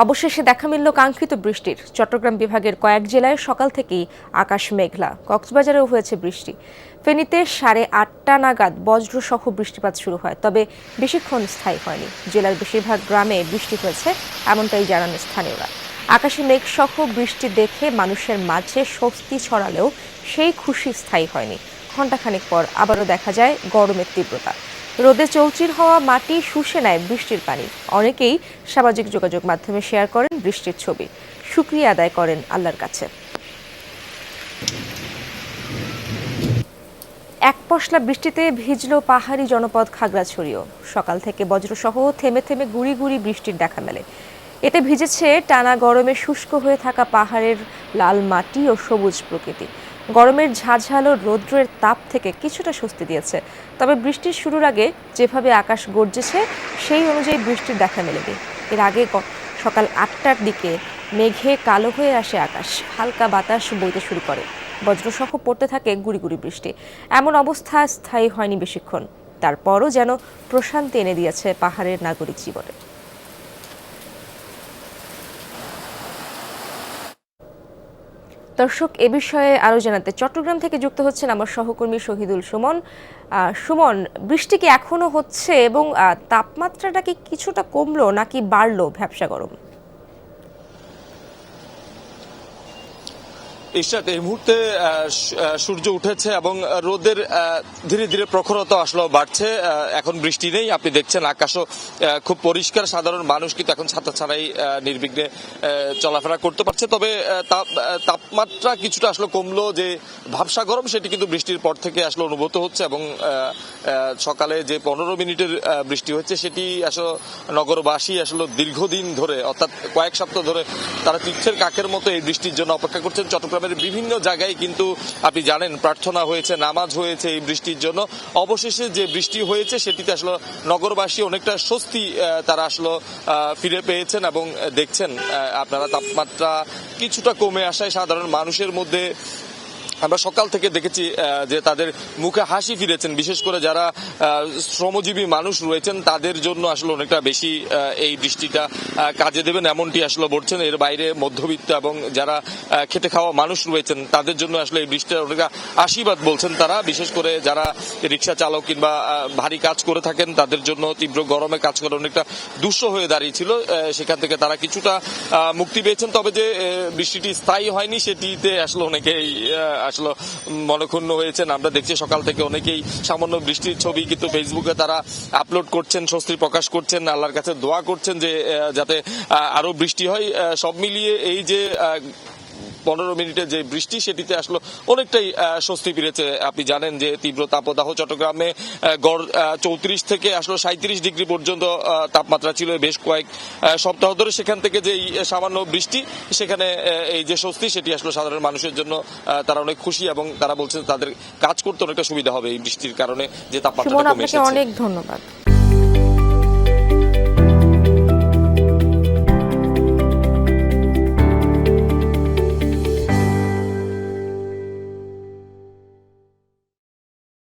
অবশেষে দেখা মিলল কাঙ্ক্ষিত বৃষ্টির। চট্টগ্রাম বিভাগের কয়েক জেলায় সকাল থেকেই আকাশ মেঘলা। কক্সবাজারেও হয়েছে বৃষ্টি। ফেনীতে 8:30 নাগাদ বজ্রসহ বৃষ্টিপাত শুরু হয়, তবে বেশিক্ষণ স্থায়ী হয়নি। জেলার বেশিরভাগ গ্রামে বৃষ্টি হয়েছে, এমনটাই জানান স্থানীয়রা। আকাশে মেঘসহ বৃষ্টি দেখে মানুষের মাঝে স্বস্তি ছড়ালেও সেই খুশি স্থায়ী হয়নি। ঘণ্টাখানেক পর আবারও দেখা যায় গরমের তীব্রতা। রোদে চৌচির হওয়া মাটি শুষে নেয় বৃষ্টির পানি। অনেকেই সামাজিক যোগাযোগ মাধ্যমে শেয়ার করেন বৃষ্টির ছবি, শুকরিয়া আদায় করেন আল্লাহর কাছে। এক পশলা বৃষ্টিতে ভিজল পাহাড়ি জনপদ খাগড়াছড়িও। সকাল থেকে বজ্রসহ থেমে থেমে গুঁড়ি গুঁড়ি বৃষ্টির দেখা মেলে। এতে ভিজেছে টানা গরমে শুষ্ক হয়ে থাকা পাহাড়ের লাল মাটি ও সবুজ প্রকৃতি। গরমের ঝাঁঝালো রৌদ্রের তাপ থেকে কিছুটা স্বস্তি দিয়েছে, তবে বৃষ্টির শুরুর আগে যেভাবে আকাশ গর্জেছে সেই অনুযায়ী বৃষ্টির দেখা মেলেনি। এর আগে সকাল 8টার দিকে মেঘে কালো হয়ে আসে আকাশ, হালকা বাতাস বইতে শুরু করে, বজ্রসহ পড়তে থাকে গুঁড়ি গুঁড়ি বৃষ্টি। এমন অবস্থা স্থায়ী হয়নি বেশিক্ষণ, তারপরও যেন প্রশান্তি এনে দিয়েছে পাহাড়ের নাগরিক জীবনে। দর্শক, এ বিষয়ে আরো জানাতে চট্টগ্রাম থেকে যুক্ত হচ্ছেন আমার সহকর্মী শহীদুল সুমন। সুমন, বৃষ্টি কি এখনো হচ্ছে এবং তাপমাত্রাটা কি কিছুটা কমলো নাকি বাড়লো ভ্যাপসা গরম? ইশরাত, এই মুহূর্তে সূর্য উঠেছে এবং রোদের ধীরে ধীরে প্রখরতা আসলে বাড়ছে। এখন বৃষ্টি নেই, আপনি দেখছেন আকাশও খুব পরিষ্কার। সাধারণ মানুষ কিন্তু এখন ছাতা ছাড়াই নির্বিঘ্নে চলাফেরা করতে পারছে। তবে তাপমাত্রা কিছুটা আসলে কমলো, যে ভাবসা গরম সেটি কিন্তু বৃষ্টির পর থেকে আসলে অনুভূত হচ্ছে। এবং সকালে যে 15 মিনিটের বৃষ্টি হচ্ছে সেটি আসলে নগরবাসী আসলে দীর্ঘদিন ধরে, অর্থাৎ কয়েক সপ্তাহ ধরে তারা তীর্থের কাকের মতো এই বৃষ্টির জন্য অপেক্ষা করছেন। চট্টগ্রামের বিভিন্ন জায়গায় কিন্তু আপনি জানেন প্রার্থনা হয়েছে, নামাজ হয়েছে এই বৃষ্টির জন্য। অবশেষে যে বৃষ্টি হয়েছে সেটিতে আসলে নগরবাসী অনেকটা স্বস্তি তারা আসলে ফিরে পেয়েছেন। এবং দেখছেন আপনারা তাপমাত্রা কিছুটা কমে আসায় সাধারণ মানুষের মধ্যে আমরা সকাল থেকে দেখেছি যে তাদের মুখে হাসি ফিরেছেন। বিশেষ করে যারা শ্রমজীবী মানুষ রয়েছেন তাদের জন্য আসলে অনেকটা বেশি এই বৃষ্টিটা কাজে দেবেন এমনটি আসলে বলছেন। এর বাইরে মধ্যবিত্ত এবং যারা খেটে খাওয়া মানুষ রয়েছেন তাদের জন্য আসলে এই বৃষ্টিটা অনেকটা আশীর্বাদ বলছেন তারা। বিশেষ করে যারা রিক্সা চালক কিংবা ভারী কাজ করে থাকেন তাদের জন্য তীব্র গরমে কাজ করে অনেকটা দুঃসহ হয়ে দাঁড়িয়েছিল, সেখান থেকে তারা কিছুটা মুক্তি পেয়েছেন। তবে যে বৃষ্টিটি স্থায়ী হয়নি সেটিতে আসলে অনেকেই আসলে মনক্ষুণ্ণ হয়েছেন। আমরা দেখছি সকাল থেকে অনেকেই সামান্য বৃষ্টির ছবি কিন্তু ফেসবুকে তারা আপলোড করছেন, স্বস্তি প্রকাশ করছেন, আল্লাহর কাছে দোয়া করছেন যে যাতে আরো বৃষ্টি হয়। সব মিলিয়ে এই যে 15 মিনিটের যে বৃষ্টি সেটিতে আসলে অনেকটাই স্বস্তি ফিরেছে। আপনি জানেন যে তীব্র তাপদাহ চট্টগ্রামে গড় 34 থেকে আসলে 37 ডিগ্রি পর্যন্ত তাপমাত্রা ছিল বেশ কয়েক সপ্তাহ ধরে। সেখান থেকে যে সামান্য বৃষ্টি, সেখানে এই যে স্বস্তি সেটি আসলে সাধারণ মানুষের জন্য তারা অনেক খুশি এবং তারা বলছেন তাদের কাজ করতে অনেকটা সুবিধা হবে এই বৃষ্টির কারণে, যে তাপমাত্রা কমে এসেছে। অনেক ধন্যবাদ।